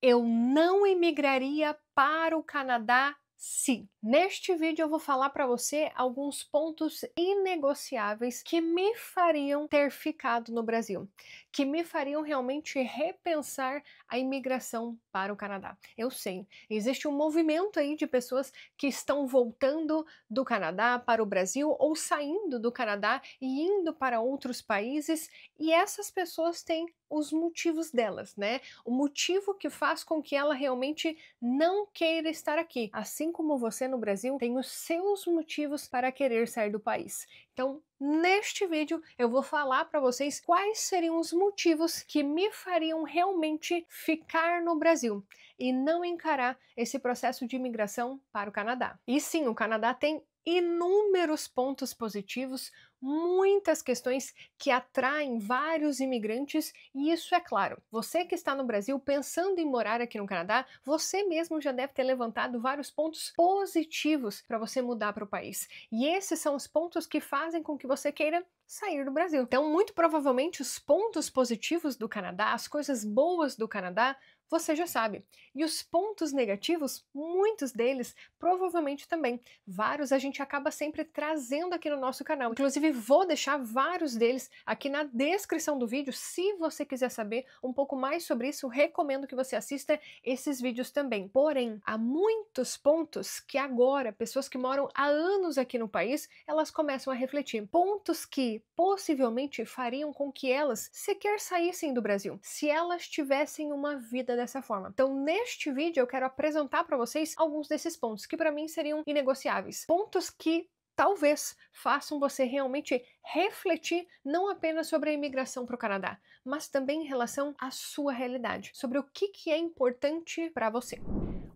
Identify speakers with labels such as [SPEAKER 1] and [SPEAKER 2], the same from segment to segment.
[SPEAKER 1] Eu não imigraria para o Canadá se. Neste vídeo eu vou falar para você alguns pontos inegociáveis que me fariam ter ficado no Brasil, que me fariam realmente repensar a imigração para o Canadá. Eu sei, existe um movimento aí de pessoas que estão voltando do Canadá para o Brasil ou saindo do Canadá e indo para outros países, e essas pessoas têm os motivos delas, né? O motivo que faz com que ela realmente não queira estar aqui, assim como você no Brasil tem os seus motivos para querer sair do país. Então, neste vídeo eu vou falar para vocês quais seriam os motivos que me fariam realmente ficar no Brasil e não encarar esse processo de imigração para o Canadá. E sim, o Canadá tem inúmeros pontos positivos, muitas questões que atraem vários imigrantes, e isso é claro. Você que está no Brasil pensando em morar aqui no Canadá, você mesmo já deve ter levantado vários pontos positivos para você mudar para o país. E esses são os pontos que fazem com que você queira sair do Brasil. Então, muito provavelmente os pontos positivos do Canadá, as coisas boas do Canadá, você já sabe. E os pontos negativos, muitos deles, provavelmente também. Vários a gente acaba sempre trazendo aqui no nosso canal. Inclusive, vou deixar vários deles aqui na descrição do vídeo. Se você quiser saber um pouco mais sobre isso, recomendo que você assista esses vídeos também. Porém, há muitos pontos que agora, pessoas que moram há anos aqui no país, elas começam a refletir. Pontos que possivelmente fariam com que elas sequer saíssem do Brasil, se elas tivessem uma vida dessa forma. Então, neste vídeo eu quero apresentar para vocês alguns desses pontos que para mim seriam inegociáveis. Pontos que talvez façam você realmente refletir não apenas sobre a imigração para o Canadá, mas também em relação à sua realidade, sobre o que é importante para você.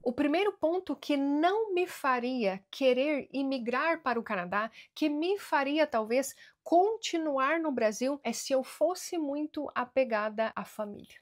[SPEAKER 1] O primeiro ponto que não me faria querer imigrar para o Canadá, que me faria talvez continuar no Brasil, é se eu fosse muito apegada à família.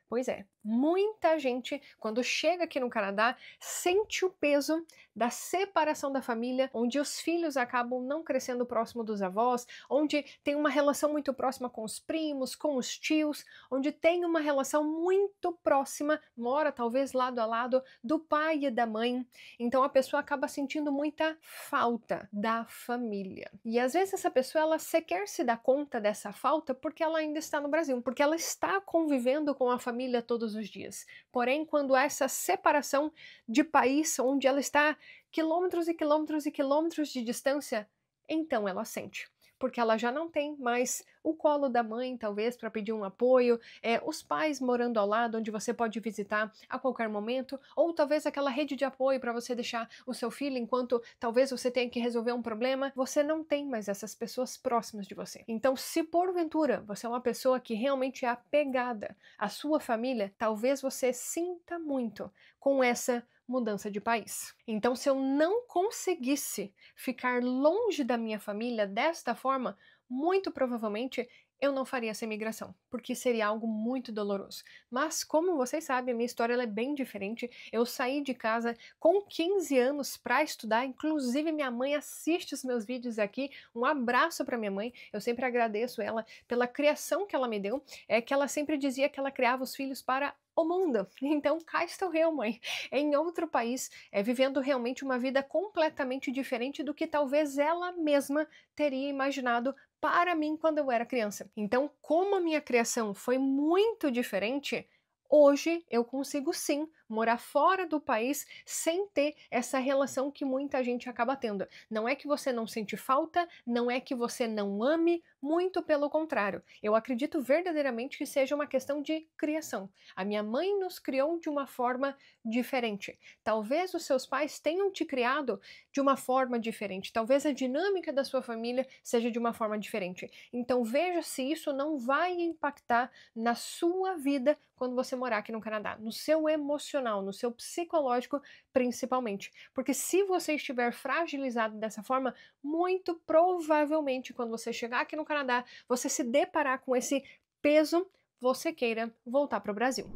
[SPEAKER 1] Pois é, muita gente, quando chega aqui no Canadá, sente o peso da separação da família, onde os filhos acabam não crescendo próximo dos avós, onde tem uma relação muito próxima com os primos, com os tios, onde tem uma relação muito próxima, mora talvez lado a lado, do pai e da mãe. Então a pessoa acaba sentindo muita falta da família. E às vezes essa pessoa, ela sequer se dá conta dessa falta porque ela ainda está no Brasil, porque ela está convivendo com a família todos os dias. Porém, quando há essa separação de país, onde ela está quilômetros e quilômetros e quilômetros de distância, então ela sente. Porque ela já não tem mais o colo da mãe, talvez, para pedir um apoio, os pais morando ao lado, onde você pode visitar a qualquer momento, ou talvez aquela rede de apoio para você deixar o seu filho enquanto talvez você tenha que resolver um problema. Você não tem mais essas pessoas próximas de você. Então, se porventura você é uma pessoa que realmente é apegada à sua família, talvez você sinta muito com essa mudança de país. Então, se eu não conseguisse ficar longe da minha família desta forma, muito provavelmente eu não faria essa imigração, porque seria algo muito doloroso. Mas, como vocês sabem, a minha história ela é bem diferente. Eu saí de casa com 15 anos para estudar, inclusive minha mãe assiste os meus vídeos aqui. Um abraço para minha mãe, eu sempre agradeço ela pela criação que ela me deu, que ela sempre dizia que ela criava os filhos para o mundo. Então, cá estou eu, mãe, em outro país, vivendo realmente uma vida completamente diferente do que talvez ela mesma teria imaginado para mim quando eu era criança. Então, como a minha criação foi muito diferente, hoje eu consigo sim morar fora do país sem ter essa relação que muita gente acaba tendo. Não é que você não sente falta, não é que você não ame, muito pelo contrário. Eu acredito verdadeiramente que seja uma questão de criação. A minha mãe nos criou de uma forma diferente. Talvez os seus pais tenham te criado de uma forma diferente. Talvez a dinâmica da sua família seja de uma forma diferente. Então veja se isso não vai impactar na sua vida quando você morar aqui no Canadá, no seu emocional, no seu psicológico principalmente. Porque se você estiver fragilizado dessa forma, muito provavelmente quando você chegar aqui no Canadá, você se deparar com esse peso, você queira voltar para o Brasil.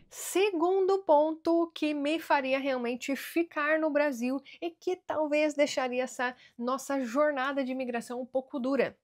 [SPEAKER 1] Segundo ponto que me faria realmente ficar no Brasil e que talvez deixaria essa nossa jornada de imigração um pouco dura.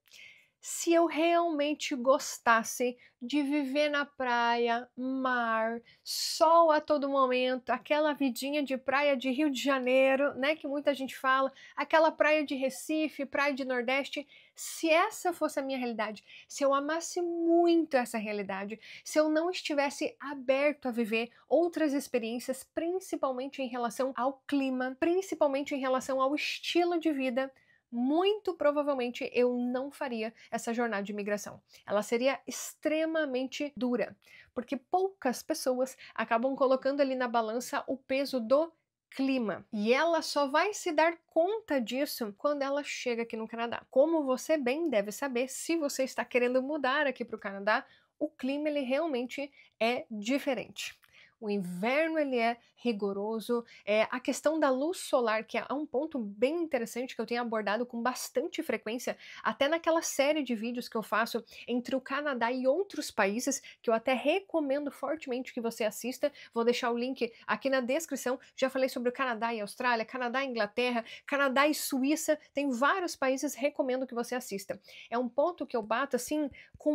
[SPEAKER 1] se eu realmente gostasse de viver na praia, mar, sol a todo momento, aquela vidinha de praia de Rio de Janeiro, né, que muita gente fala, aquela praia de Recife, praia de Nordeste, se essa fosse a minha realidade, se eu amasse muito essa realidade, se eu não estivesse aberto a viver outras experiências, principalmente em relação ao clima, principalmente em relação ao estilo de vida, muito provavelmente eu não faria essa jornada de imigração. Ela seria extremamente dura, porque poucas pessoas acabam colocando ali na balança o peso do clima. E ela só vai se dar conta disso quando ela chega aqui no Canadá. Como você bem deve saber, se você está querendo mudar aqui para o Canadá, o clima ele realmente é diferente. O inverno ele é rigoroso, a questão da luz solar, que é um ponto bem interessante que eu tenho abordado com bastante frequência, até naquela série de vídeos que eu faço entre o Canadá e outros países, que eu até recomendo fortemente que você assista. Vou deixar o link aqui na descrição. Já falei sobre o Canadá e Austrália, Canadá e Inglaterra, Canadá e Suíça, tem vários países, recomendo que você assista. É um ponto que eu bato assim com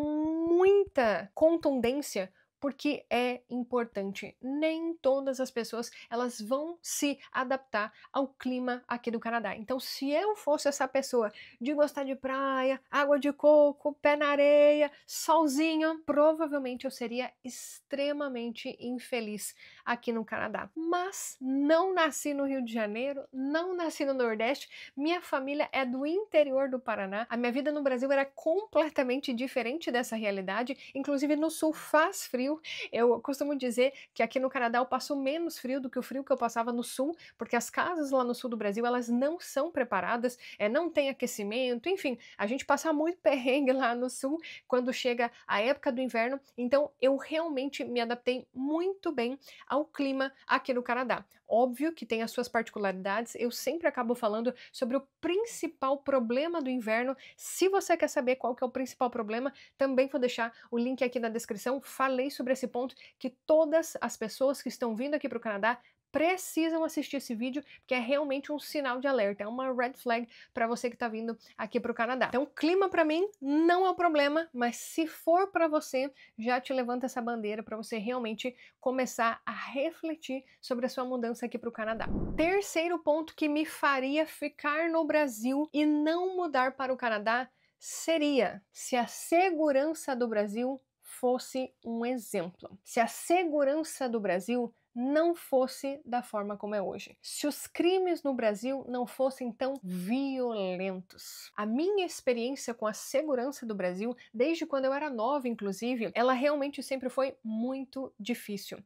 [SPEAKER 1] muita contundência, porque é importante. Nem todas as pessoas elas vão se adaptar ao clima aqui do Canadá. Então, se eu fosse essa pessoa de gostar de praia, água de coco, pé na areia, solzinho, provavelmente eu seria extremamente infeliz aqui no Canadá. Mas não nasci no Rio de Janeiro, não nasci no Nordeste, minha família é do interior do Paraná. A minha vida no Brasil era completamente diferente dessa realidade, inclusive no sul faz frio. Eu costumo dizer que aqui no Canadá eu passo menos frio do que o frio que eu passava no sul, porque as casas lá no sul do Brasil, elas não são preparadas, não tem aquecimento, enfim, a gente passa muito perrengue lá no sul quando chega a época do inverno, então eu realmente me adaptei muito bem ao clima aqui no Canadá. Óbvio que tem as suas particularidades, eu sempre acabo falando sobre o principal problema do inverno. Se você quer saber qual que é o principal problema, também vou deixar o link aqui na descrição. Falei sobre esse ponto que todas as pessoas que estão vindo aqui para o Canadá precisam assistir esse vídeo, porque é realmente um sinal de alerta, é uma red flag para você que está vindo aqui para o Canadá. Então, clima para mim não é o problema, mas se for para você, já te levanta essa bandeira para você realmente começar a refletir sobre a sua mudança aqui para o Canadá. Terceiro ponto que me faria ficar no Brasil e não mudar para o Canadá seria se a segurança do Brasil fosse um exemplo. Se a segurança do Brasil não fosse da forma como é hoje. Se os crimes no Brasil não fossem tão violentos. A minha experiência com a segurança do Brasil, desde quando eu era nova, inclusive, ela realmente sempre foi muito difícil.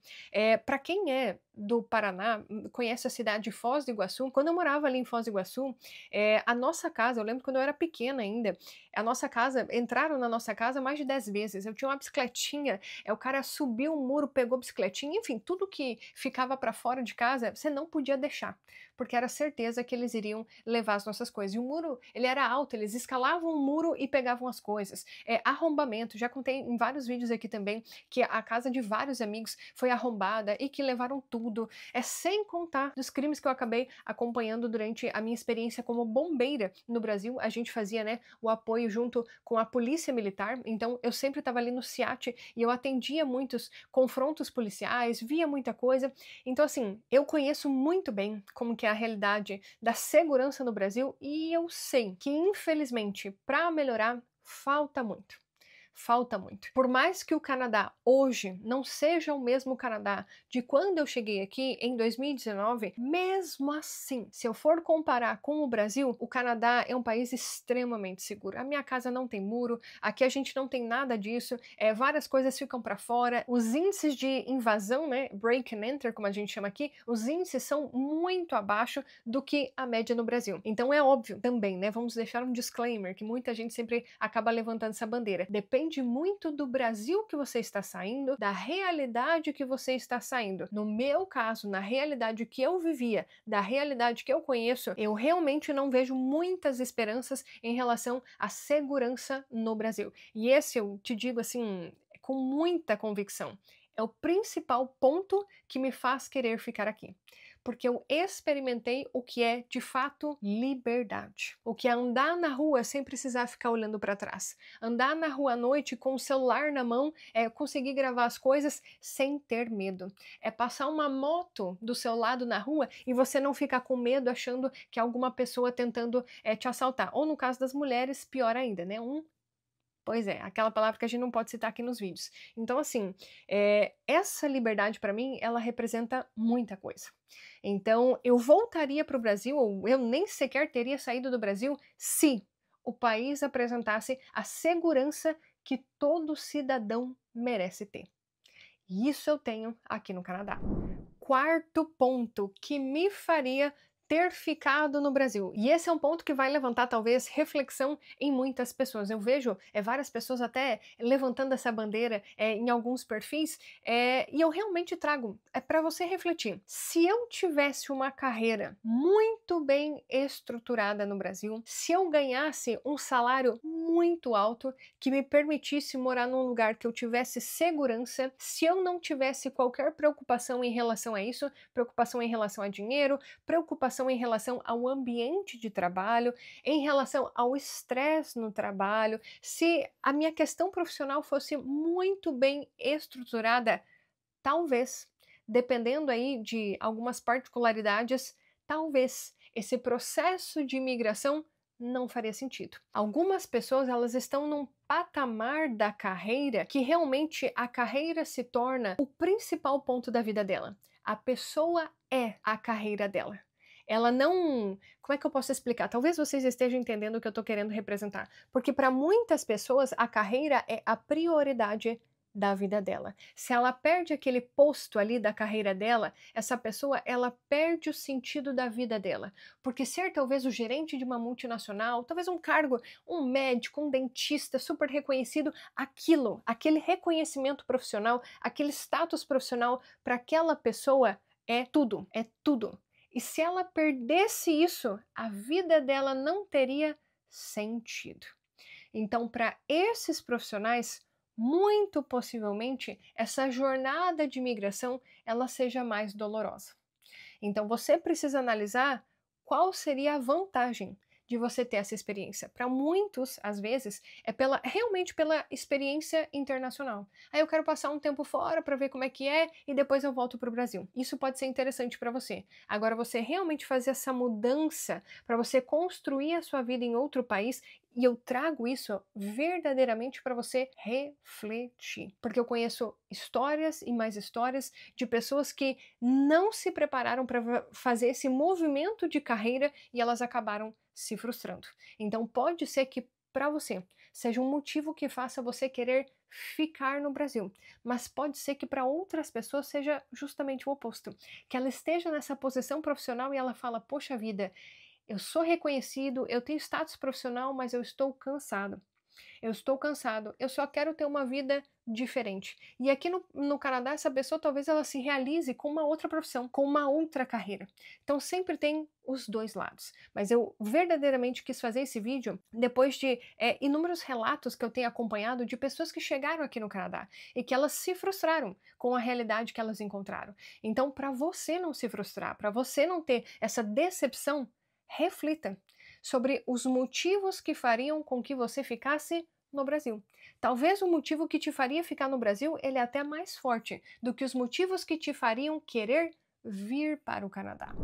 [SPEAKER 1] Para quem é do Paraná, conhece a cidade de Foz do Iguaçu, quando eu morava ali em Foz do Iguaçu, a nossa casa, eu lembro quando eu era pequena ainda, a nossa casa, entraram na nossa casa mais de 10 vezes. Eu tinha uma bicicletinha, o cara subiu o muro, pegou a bicicletinha, enfim, tudo que ficava para fora de casa, você não podia deixar, porque era certeza que eles iriam levar as nossas coisas. E o muro, ele era alto, eles escalavam o muro e pegavam as coisas. Arrombamento, já contei em vários vídeos aqui também, que a casa de vários amigos foi arrombada e que levaram tudo. Sem contar dos crimes que eu acabei acompanhando durante a minha experiência como bombeira no Brasil. A gente fazia, né, o apoio junto com a polícia militar, então eu sempre estava ali no SIAT e eu atendia muitos confrontos policiais, via muita coisa. Então, assim, eu conheço muito bem como que é a realidade da segurança no Brasil e eu sei que, infelizmente, para melhorar, falta muito. Falta muito. Por mais que o Canadá hoje não seja o mesmo Canadá de quando eu cheguei aqui em 2019, mesmo assim, se eu for comparar com o Brasil, o Canadá é um país extremamente seguro. A minha casa não tem muro, aqui a gente não tem nada disso, várias coisas ficam para fora, os índices de invasão, né, break and enter, como a gente chama aqui, os índices são muito abaixo do que a média no Brasil. Então é óbvio também, né, vamos deixar um disclaimer, que muita gente sempre acaba levantando essa bandeira. Depende muito do Brasil que você está saindo, da realidade que você está saindo. No meu caso, na realidade que eu vivia, da realidade que eu conheço, eu realmente não vejo muitas esperanças em relação à segurança no Brasil. E esse eu te digo assim, com muita convicção, é o principal ponto que me faz querer ficar aqui. porque eu experimentei o que é, de fato, liberdade. O que é andar na rua sem precisar ficar olhando para trás. Andar na rua à noite com o celular na mão, conseguir gravar as coisas sem ter medo. É passar uma moto do seu lado na rua e você não ficar com medo achando que é alguma pessoa tentando te assaltar. Ou no caso das mulheres, pior ainda, né? Pois é, aquela palavra que a gente não pode citar aqui nos vídeos. Então, assim, essa liberdade para mim, ela representa muita coisa. Então, eu voltaria para o Brasil, ou eu nem sequer teria saído do Brasil, se o país apresentasse a segurança que todo cidadão merece ter. E isso eu tenho aqui no Canadá. Quarto ponto que me faria ter ficado no Brasil. E esse é um ponto que vai levantar talvez reflexão em muitas pessoas. Eu vejo várias pessoas até levantando essa bandeira em alguns perfis e eu realmente trago para você refletir. Se eu tivesse uma carreira muito bem estruturada no Brasil, se eu ganhasse um salário muito alto que me permitisse morar num lugar que eu tivesse segurança, se eu não tivesse qualquer preocupação em relação a isso, preocupação em relação a dinheiro, preocupação em relação ao ambiente de trabalho, em relação ao estresse no trabalho, se a minha questão profissional fosse muito bem estruturada, talvez, dependendo aí de algumas particularidades, talvez esse processo de imigração não faria sentido. Algumas pessoas, elas estão num patamar da carreira que realmente a carreira se torna o principal ponto da vida dela. A pessoa é a carreira dela. Ela não... Como é que eu posso explicar? Talvez vocês estejam entendendo o que eu estou querendo representar. Porque para muitas pessoas, a carreira é a prioridade da vida dela. Se ela perde aquele posto ali da carreira dela, essa pessoa, ela perde o sentido da vida dela. Porque ser talvez o gerente de uma multinacional, talvez um cargo, um médico, um dentista super reconhecido, aquele reconhecimento profissional, aquele status profissional para aquela pessoa é tudo, é tudo. E se ela perdesse isso, a vida dela não teria sentido. Então, para esses profissionais, muito possivelmente, essa jornada de imigração ela seja mais dolorosa. Então, você precisa analisar qual seria a vantagem de você ter essa experiência. Para muitos, às vezes, é realmente pela experiência internacional. Aí eu quero passar um tempo fora para ver como é que é e depois eu volto para o Brasil. Isso pode ser interessante para você. Agora, você realmente fazer essa mudança para você construir a sua vida em outro país, e eu trago isso verdadeiramente para você refletir. Porque eu conheço histórias e mais histórias de pessoas que não se prepararam para fazer esse movimento de carreira e elas acabaram se frustrando. Então pode ser que para você seja um motivo que faça você querer ficar no Brasil, mas pode ser que para outras pessoas seja justamente o oposto, que ela esteja nessa posição profissional e ela fala, poxa vida, eu sou reconhecido, eu tenho status profissional, mas eu estou cansado. Eu estou cansado, eu só quero ter uma vida diferente. E aqui no Canadá, essa pessoa talvez ela se realize com uma outra profissão, com uma outra carreira. Então sempre tem os dois lados. Mas eu verdadeiramente quis fazer esse vídeo depois de inúmeros relatos que eu tenho acompanhado de pessoas que chegaram aqui no Canadá e que elas se frustraram com a realidade que elas encontraram. Então, para você não se frustrar, para você não ter essa decepção, reflita sobre os motivos que fariam com que você ficasse no Brasil. Talvez o motivo que te faria ficar no Brasil, ele é até mais forte do que os motivos que te fariam querer vir para o Canadá.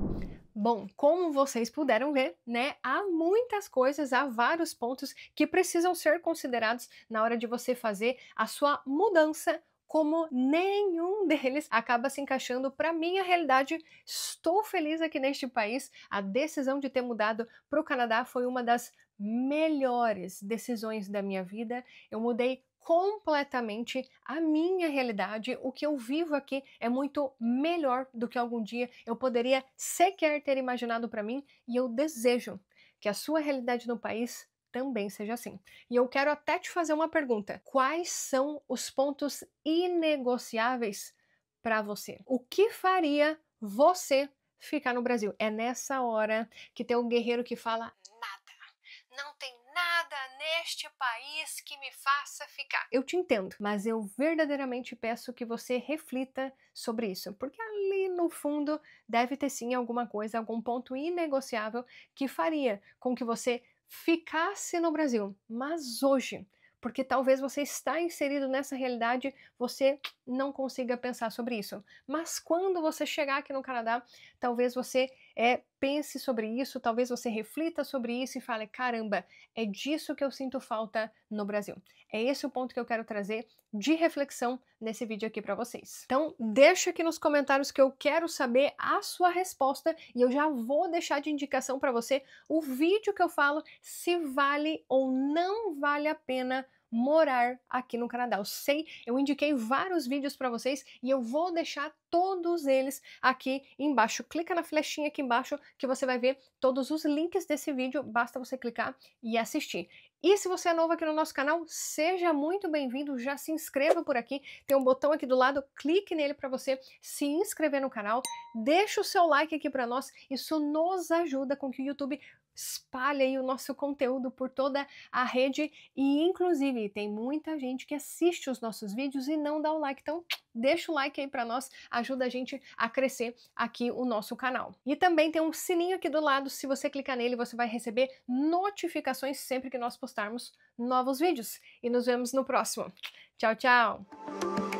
[SPEAKER 1] Bom, como vocês puderam ver, né, há muitas coisas, há vários pontos que precisam ser considerados na hora de você fazer a sua mudança, como nenhum deles acaba se encaixando para minha realidade. Estou feliz aqui neste país. A decisão de ter mudado para o Canadá foi uma das melhores decisões da minha vida. Eu mudei completamente a minha realidade. O que eu vivo aqui é muito melhor do que algum dia eu poderia sequer ter imaginado para mim, e eu desejo que a sua realidade no país também seja assim. E eu quero até te fazer uma pergunta. Quais são os pontos inegociáveis para você? O que faria você ficar no Brasil? É nessa hora que tem um guerreiro que fala nada. Não tem nada neste país que me faça ficar. Eu te entendo, mas eu verdadeiramente peço que você reflita sobre isso, porque ali no fundo deve ter sim alguma coisa, algum ponto inegociável que faria com que você ficasse no Brasil. Mas hoje, porque talvez você está inserido nessa realidade, você não consiga pensar sobre isso. Mas quando você chegar aqui no Canadá, talvez você pense sobre isso, talvez você reflita sobre isso e fale, caramba, é disso que eu sinto falta no Brasil. É esse o ponto que eu quero trazer de reflexão nesse vídeo aqui para vocês. Então, deixa aqui nos comentários que eu quero saber a sua resposta e eu já vou deixar de indicação para você o vídeo que eu falo se vale ou não vale a pena morar aqui no Canadá. Eu sei, eu indiquei vários vídeos para vocês e eu vou deixar todos eles aqui embaixo. Clica na flechinha aqui embaixo que você vai ver todos os links desse vídeo, basta você clicar e assistir. E se você é novo aqui no nosso canal, seja muito bem-vindo, já se inscreva por aqui, tem um botão aqui do lado, clique nele para você se inscrever no canal, deixa o seu like aqui para nós, isso nos ajuda com que o YouTube espalhe aí o nosso conteúdo por toda a rede e inclusive tem muita gente que assiste os nossos vídeos e não dá o like, então deixa o like aí para nós, ajuda a gente a crescer aqui o nosso canal. E também tem um sininho aqui do lado, se você clicar nele você vai receber notificações sempre que nós postarmos novos vídeos. E nos vemos no próximo. Tchau, tchau!